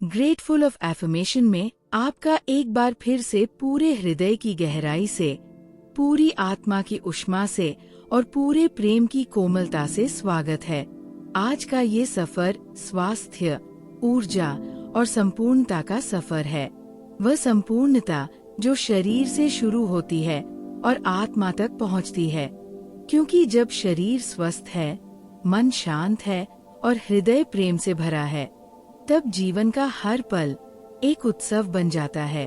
Grateful of affirmation में आपका एक बार फिर से पूरे हृदय की गहराई से, पूरी आत्मा की उष्मा से और पूरे प्रेम की कोमलता से स्वागत है। आज का ये सफर स्वास्थ्य, ऊर्जा और संपूर्णता का सफर है। वह संपूर्णता जो शरीर से शुरू होती है और आत्मा तक पहुंचती है, क्योंकि जब शरीर स्वस्थ है, मन शांत है और हृदय प्रेम से भरा है, तब जीवन का हर पल एक उत्सव बन जाता है।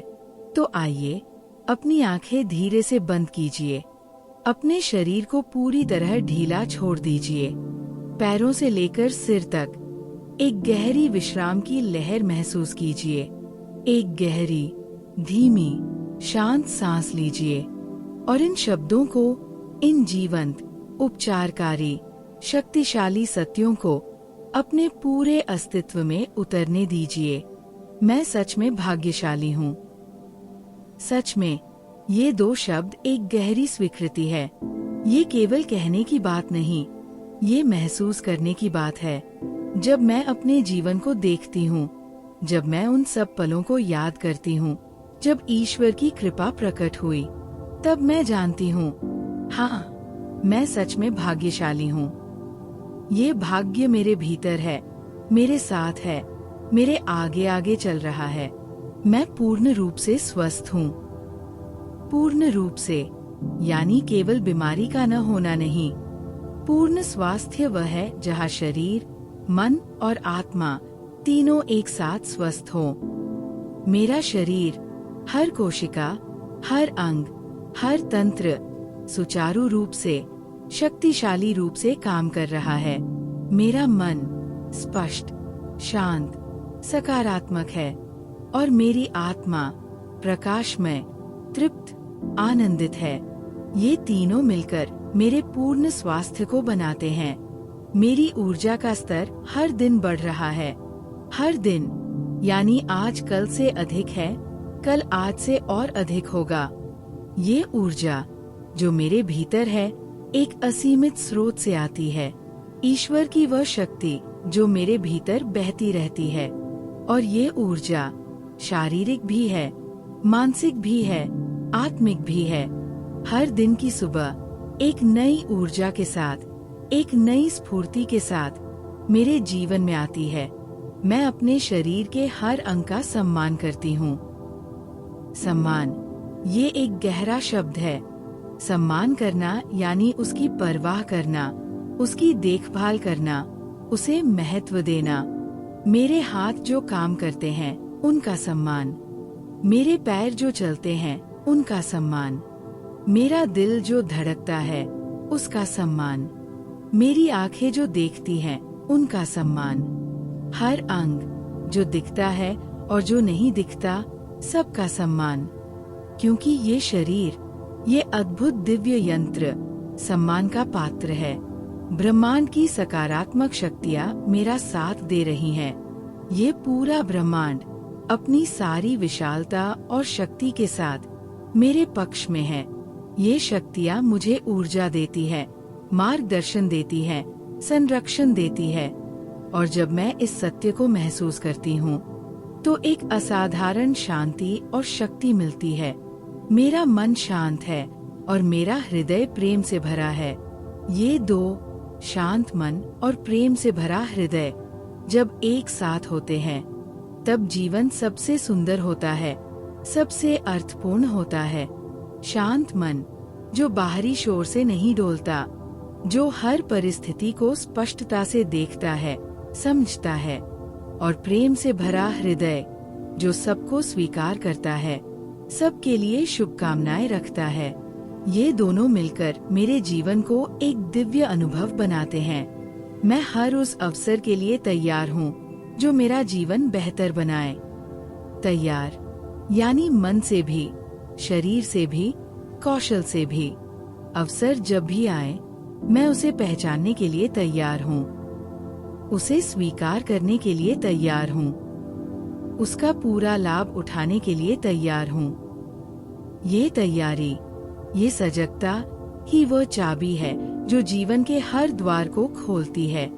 तो आइए अपनी आंखें धीरे से बंद कीजिए, अपने शरीर को पूरी तरह ढीला छोड़ दीजिए। पैरों से लेकर सिर तक एक गहरी विश्राम की लहर महसूस कीजिए। एक गहरी, धीमी, शांत सांस लीजिए और इन शब्दों को, इन जीवंत, उपचारकारी, शक्तिशाली सत्यों को अपने पूरे अस्तित्व में उतरने दीजिए। मैं सच में भाग्यशाली हूँ। सच में, ये दो शब्द एक गहरी स्वीकृति है। ये केवल कहने की बात नहीं, ये महसूस करने की बात है। जब मैं अपने जीवन को देखती हूँ, जब मैं उन सब पलों को याद करती हूँ जब ईश्वर की कृपा प्रकट हुई, तब मैं जानती हूँ, हाँ, मैं सच में भाग्यशाली हूँ। ये भाग्य मेरे भीतर है, मेरे साथ है, मेरे आगे आगे चल रहा है। मैं पूर्ण रूप से स्वस्थ हूँ। पूर्ण रूप से, यानी केवल बीमारी का न होना नहीं। पूर्ण स्वास्थ्य वह है जहाँ शरीर, मन और आत्मा तीनों एक साथ स्वस्थ हो। मेरा शरीर, हर कोशिका, हर अंग, हर तंत्र सुचारू रूप से, शक्तिशाली रूप से काम कर रहा है। मेरा मन स्पष्ट, शांत, सकारात्मक है और मेरी आत्मा प्रकाशमय, तृप्त, आनंदित है। ये तीनों मिलकर मेरे पूर्ण स्वास्थ्य को बनाते हैं। मेरी ऊर्जा का स्तर हर दिन बढ़ रहा है। हर दिन, यानी आज कल से अधिक है, कल आज से और अधिक होगा। ये ऊर्जा जो मेरे भीतर है, एक असीमित स्रोत से आती है। ईश्वर की वह शक्ति जो मेरे भीतर बहती रहती है। और ये ऊर्जा शारीरिक भी है, मानसिक भी है, आत्मिक भी है। हर दिन की सुबह एक नई ऊर्जा के साथ, एक नई स्फूर्ति के साथ मेरे जीवन में आती है। मैं अपने शरीर के हर अंग का सम्मान करती हूँ। सम्मान, ये एक गहरा शब्द है। सम्मान करना यानी उसकी परवाह करना, उसकी देखभाल करना, उसे महत्व देना। मेरे हाथ जो काम करते हैं, उनका सम्मान। मेरे पैर जो चलते हैं, उनका सम्मान। मेरा दिल जो धड़कता है, उसका सम्मान। मेरी आंखें जो देखती हैं, उनका सम्मान। हर अंग जो दिखता है और जो नहीं दिखता, सबका सम्मान। क्योंकि ये शरीर, ये अद्भुत दिव्य यंत्र सम्मान का पात्र है। ब्रह्मांड की सकारात्मक शक्तियाँ मेरा साथ दे रही हैं। ये पूरा ब्रह्मांड अपनी सारी विशालता और शक्ति के साथ मेरे पक्ष में है। ये शक्तियाँ मुझे ऊर्जा देती है, मार्गदर्शन देती है, संरक्षण देती है। और जब मैं इस सत्य को महसूस करती हूँ, तो एक असाधारण शांति और शक्ति मिलती है। मेरा मन शांत है और मेरा हृदय प्रेम से भरा है। ये दो, शांत मन और प्रेम से भरा हृदय, जब एक साथ होते हैं, तब जीवन सबसे सुंदर होता है, सबसे अर्थपूर्ण होता है। शांत मन जो बाहरी शोर से नहीं डोलता, जो हर परिस्थिति को स्पष्टता से देखता है, समझता है। और प्रेम से भरा हृदय जो सबको स्वीकार करता है, सबके लिए शुभकामनाएं रखता है। ये दोनों मिलकर मेरे जीवन को एक दिव्य अनुभव बनाते हैं। मैं हर उस अवसर के लिए तैयार हूँ जो मेरा जीवन बेहतर बनाए। तैयार, यानी मन से भी, शरीर से भी, कौशल से भी। अवसर जब भी आए, मैं उसे पहचानने के लिए तैयार हूँ, उसे स्वीकार करने के लिए तैयार हूँ, उसका पूरा लाभ उठाने के लिए तैयार हूँ। ये तैयारी, ये सजगता ही वह चाबी है जो जीवन के हर द्वार को खोलती है।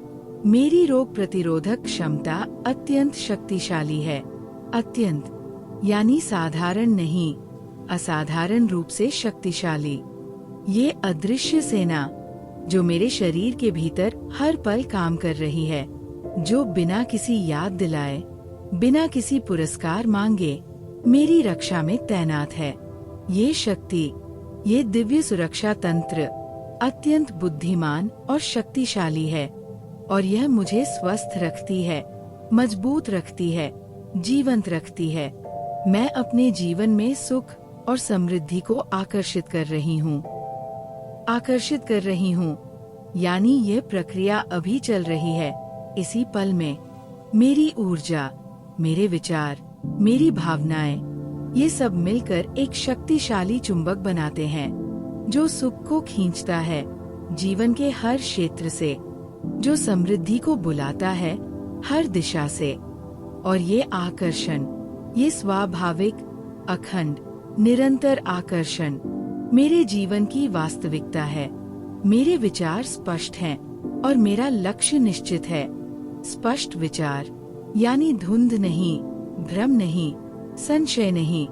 मेरी रोग प्रतिरोधक क्षमता अत्यंत शक्तिशाली है। अत्यंत यानी साधारण नहीं, असाधारण रूप से शक्तिशाली। ये अदृश्य सेना जो मेरे शरीर के भीतर हर पल काम कर रही है, जो बिना किसी याद दिलाए, बिना किसी पुरस्कार मांगे मेरी रक्षा में तैनात है। ये शक्ति, ये दिव्य सुरक्षा तंत्र अत्यंत बुद्धिमान और शक्तिशाली है और यह मुझे स्वस्थ रखती है, मजबूत रखती है, जीवंत रखती है। मैं अपने जीवन में सुख और समृद्धि को आकर्षित कर रही हूँ। यानी यह प्रक्रिया अभी चल रही है। इसी पल में मेरी ऊर्जा, मेरे विचार, मेरी भावनाएं, ये सब मिलकर एक शक्तिशाली चुंबक बनाते हैं जो सुख को खींचता है जीवन के हर क्षेत्र से, जो समृद्धि को बुलाता है हर दिशा से। और ये आकर्षण, ये स्वाभाविक, अखंड, निरंतर आकर्षण मेरे जीवन की वास्तविकता है। मेरे विचार स्पष्ट हैं और मेरा लक्ष्य निश्चित है। स्पष्ट विचार यानी धुंध नहीं, भ्रम नहीं, संशय नहीं।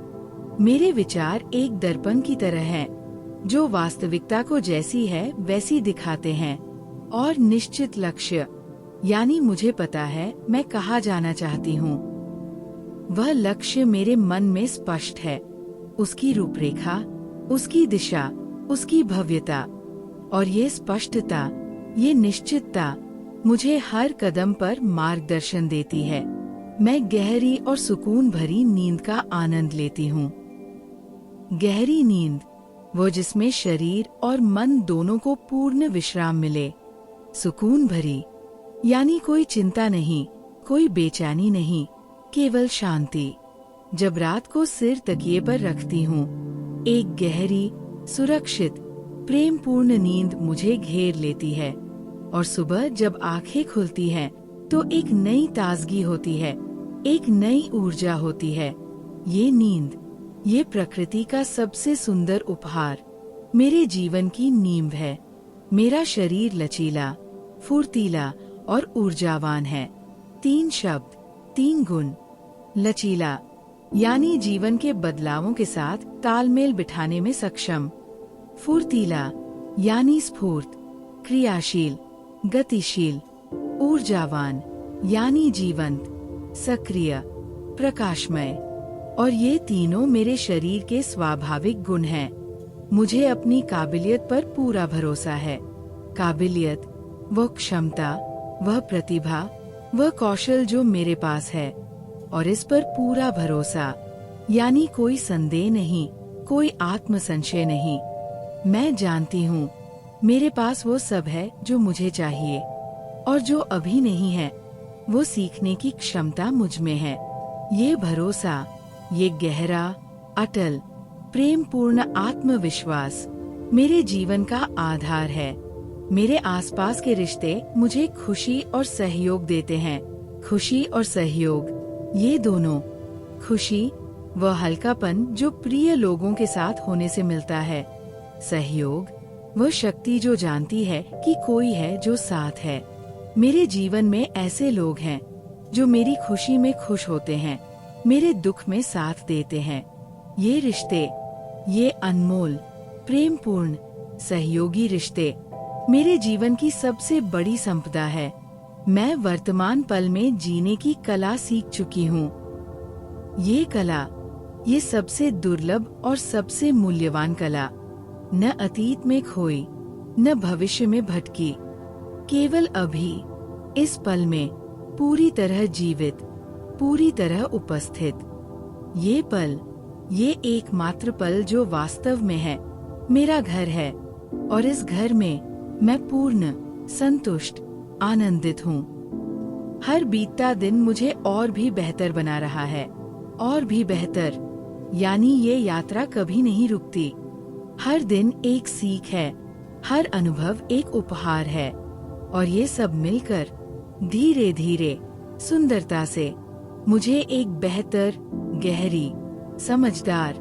मेरे विचार एक दर्पण की तरह हैं, जो वास्तविकता को जैसी है वैसी दिखाते हैं। और निश्चित लक्ष्य यानी मुझे पता है मैं कहाँ जाना चाहती हूँ। वह लक्ष्य मेरे मन में स्पष्ट है, उसकी रूपरेखा, उसकी दिशा, उसकी भव्यता। और ये स्पष्टता, ये निश्चितता मुझे हर कदम पर मार्गदर्शन देती है। मैं गहरी और सुकून भरी नींद का आनंद लेती हूँ। गहरी नींद, वो जिसमें शरीर और मन दोनों को पूर्ण विश्राम मिले। सुकून भरी यानी कोई चिंता नहीं, कोई बेचैनी नहीं, केवल शांति। जब रात को सिर तकिए पर रखती हूँ, एक गहरी, सुरक्षित, प्रेमपूर्ण नींद मुझे घेर लेती है। और सुबह जब आंखें खुलती हैं, तो एक नई ताजगी होती है, एक नई ऊर्जा होती है। ये नींद, ये प्रकृति का सबसे सुंदर उपहार मेरे जीवन की नींव है। मेरा शरीर लचीला, फुर्तीला और ऊर्जावान है। 3 शब्द, 3 गुण। लचीला यानी जीवन के बदलावों के साथ तालमेल बिठाने में सक्षम। फुर्तीला यानी स्फूर्त, क्रियाशील, गतिशील। ऊर्जावान यानी जीवंत, सक्रिय, प्रकाशमय। और ये तीनों मेरे शरीर के स्वाभाविक गुण हैं। मुझे अपनी काबिलियत पर पूरा भरोसा है। काबिलियत, वह क्षमता, वह प्रतिभा, वह कौशल जो मेरे पास है। और इस पर पूरा भरोसा यानी कोई संदेह नहीं, कोई आत्मसंशय नहीं। मैं जानती हूँ मेरे पास वो सब है जो मुझे चाहिए, और जो अभी नहीं है वो सीखने की क्षमता मुझ में है। ये भरोसा, ये गहरा, अटल, प्रेमपूर्ण आत्मविश्वास मेरे जीवन का आधार है। मेरे आसपास के रिश्ते मुझे खुशी और सहयोग देते हैं। खुशी और सहयोग, ये दोनों, खुशी वह हल्कापन जो प्रिय लोगों के साथ होने से मिलता है। सहयोग वह शक्ति जो जानती है कि कोई है जो साथ है। मेरे जीवन में ऐसे लोग हैं जो मेरी खुशी में खुश होते हैं, मेरे दुख में साथ देते हैं। ये रिश्ते, ये अनमोल, प्रेमपूर्ण, सहयोगी रिश्ते मेरे जीवन की सबसे बड़ी संपदा है। मैं वर्तमान पल में जीने की कला सीख चुकी हूँ। ये कला, ये सबसे दुर्लभ और सबसे मूल्यवान कला, न अतीत में खोई, न भविष्य में भटकी, केवल अभी, इस पल में पूरी तरह जीवित, पूरी तरह उपस्थित। ये पल, ये एकमात्र पल जो वास्तव में है, मेरा घर है। और इस घर में मैं पूर्ण, संतुष्ट, आनंदित हूँ। हर बीतता दिन मुझे और भी बेहतर बना रहा है, और भी बेहतर। यानी ये यात्रा कभी नहीं रुकती। हर दिन एक सीख है, हर अनुभव एक उपहार है। और ये सब मिलकर धीरे धीरे, सुंदरता से मुझे एक बेहतर, गहरी, समझदार,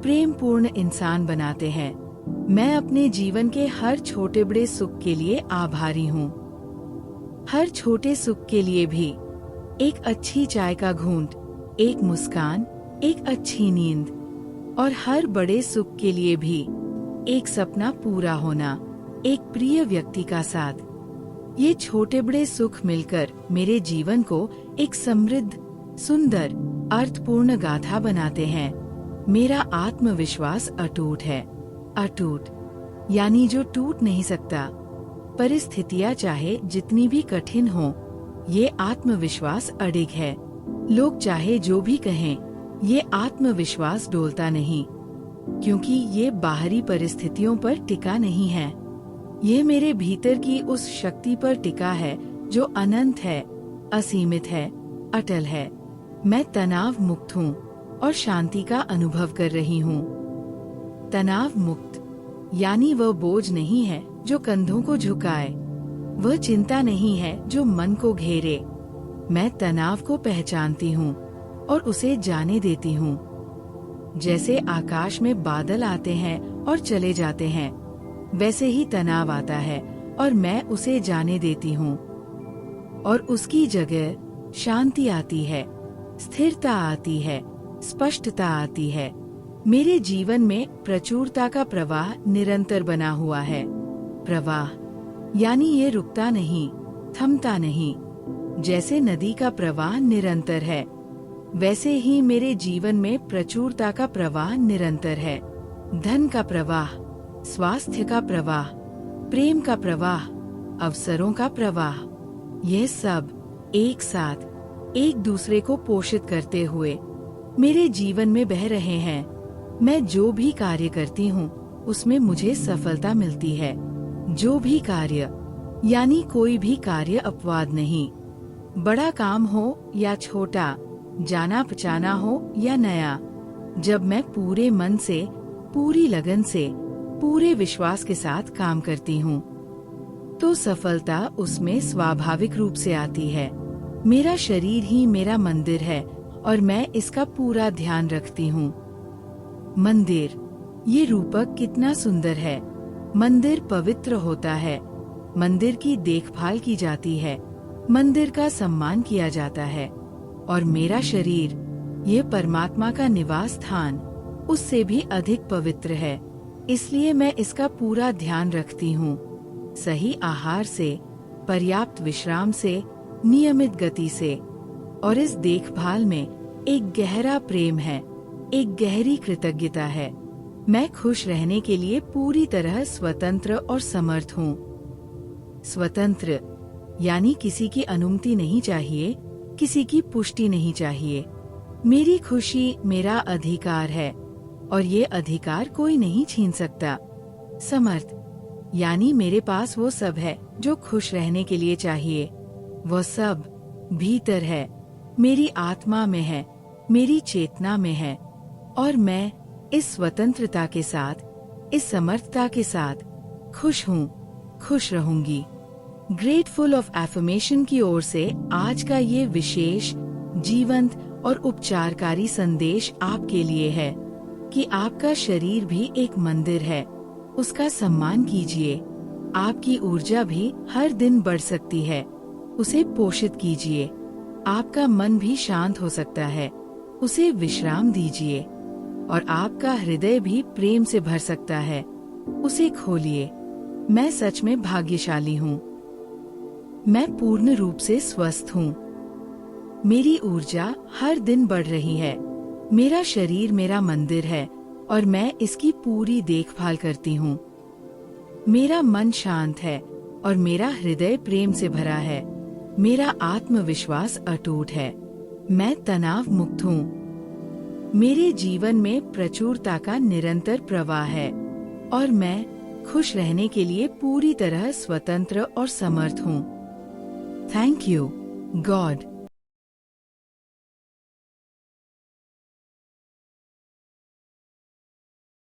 प्रेमपूर्ण इंसान बनाते हैं। मैं अपने जीवन के हर छोटे बड़े सुख के लिए आभारी हूँ। हर छोटे सुख के लिए भी, एक अच्छी चाय का घूंट, एक मुस्कान, एक अच्छी नींद और हर बड़े सुख के लिए भी एक सपना पूरा होना, एक प्रिय व्यक्ति का साथ। ये छोटे बड़े सुख मिलकर मेरे जीवन को एक समृद्ध, सुंदर, अर्थपूर्ण गाथा बनाते हैं। मेरा आत्मविश्वास अटूट है। अटूट यानी जो टूट नहीं सकता। परिस्थितियां चाहे जितनी भी कठिन हो, ये आत्मविश्वास अडिग है। लोग चाहे जो भी कहें, ये आत्मविश्वास डोलता नहीं, क्योंकि ये बाहरी परिस्थितियों पर टिका नहीं है। ये मेरे भीतर की उस शक्ति पर टिका है जो अनंत है, असीमित है, अटल है। मैं तनाव मुक्त हूँ और शांति का अनुभव कर रही हूँ। तनाव मुक्त यानी वह बोझ नहीं है जो कंधों को झुकाए, वह चिंता नहीं है जो मन को घेरे। मैं तनाव को पहचानती हूँ और उसे जाने देती हूँ। जैसे आकाश में बादल आते हैं और चले जाते हैं, वैसे ही तनाव आता है और मैं उसे जाने देती हूँ और उसकी जगह शांति आती है, स्थिरता आती है, स्पष्टता आती है। मेरे जीवन में प्रचुरता का प्रवाह निरंतर बना हुआ है। प्रवाह यानी ये रुकता नहीं, थमता नहीं। जैसे नदी का प्रवाह निरंतर है, वैसे ही मेरे जीवन में प्रचुरता का प्रवाह निरंतर है। धन का प्रवाह, स्वास्थ्य का प्रवाह, प्रेम का प्रवाह, अवसरों का प्रवाह, यह सब एक साथ एक दूसरे को पोषित करते हुए मेरे जीवन में बह रहे हैं। मैं जो भी कार्य करती हूँ, उसमें मुझे सफलता मिलती है। जो भी कार्य यानी कोई भी कार्य अपवाद नहीं। बड़ा काम हो या छोटा, जाना पहचाना हो या नया, जब मैं पूरे मन से, पूरी लगन से, पूरे विश्वास के साथ काम करती हूँ, तो सफलता उसमें स्वाभाविक रूप से आती है। मेरा शरीर ही मेरा मंदिर है और मैं इसका पूरा ध्यान रखती हूँ। मंदिर, ये रूपक कितना सुंदर है। मंदिर पवित्र होता है, मंदिर की देखभाल की जाती है, मंदिर का सम्मान किया जाता है। और मेरा शरीर, ये परमात्मा का निवास स्थान, उससे भी अधिक पवित्र है। इसलिए मैं इसका पूरा ध्यान रखती हूँ। सही आहार से, पर्याप्त विश्राम से, नियमित गति से। और इस देखभाल में एक गहरा प्रेम है, एक गहरी कृतज्ञता है। मैं खुश रहने के लिए पूरी तरह स्वतंत्र और समर्थ हूँ। स्वतंत्र यानी किसी की अनुमति नहीं चाहिए, किसी की पुष्टि नहीं चाहिए। मेरी खुशी मेरा अधिकार है और ये अधिकार कोई नहीं छीन सकता। समर्थ यानी मेरे पास वो सब है जो खुश रहने के लिए चाहिए। वो सब भीतर है, मेरी आत्मा में है, मेरी चेतना में है। और मैं इस स्वतंत्रता के साथ, इस समर्थता के साथ खुश हूँ, खुश रहूंगी। ग्रेटफुल ऑफ एफर्मेशन की ओर से आज का ये विशेष, जीवंत और उपचारकारी संदेश आपके लिए है कि आपका शरीर भी एक मंदिर है। उसका सम्मान कीजिए। आपकी ऊर्जा भी हर दिन बढ़ सकती है, उसे पोषित कीजिए। आपका मन भी शांत हो सकता है, उसे विश्राम दीजिए। और आपका हृदय भी प्रेम से भर सकता है, उसे खोलिए। मैं सच में भाग्यशाली हूँ। मैं पूर्ण रूप से स्वस्थ हूँ। मेरी ऊर्जा हर दिन बढ़ रही है। मेरा शरीर मेरा मंदिर है और मैं इसकी पूरी देखभाल करती हूँ। मेरा मन शांत है और मेरा हृदय प्रेम से भरा है। मेरा आत्मविश्वास अटूट है। मैं तनाव मुक्त हूँ। मेरे जीवन में प्रचुरता का निरंतर प्रवाह है और मैं खुश रहने के लिए पूरी तरह स्वतंत्र और समर्थ हूँ। Thank you, God.